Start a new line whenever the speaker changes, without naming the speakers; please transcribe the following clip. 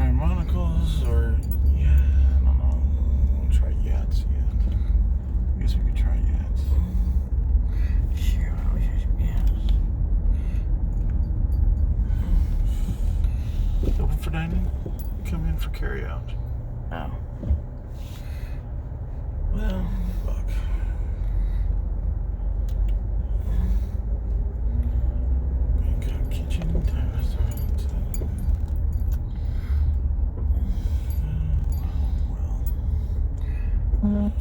try monocles or yeah, I don't know. We'll try Yats yet. I guess we could try Yats.
Sure, why don't we try some Yats?
Open for dining? Come in for carry out.
Oh.
Well, fuck. Bangkok kitchen, Thai restaurant. Well.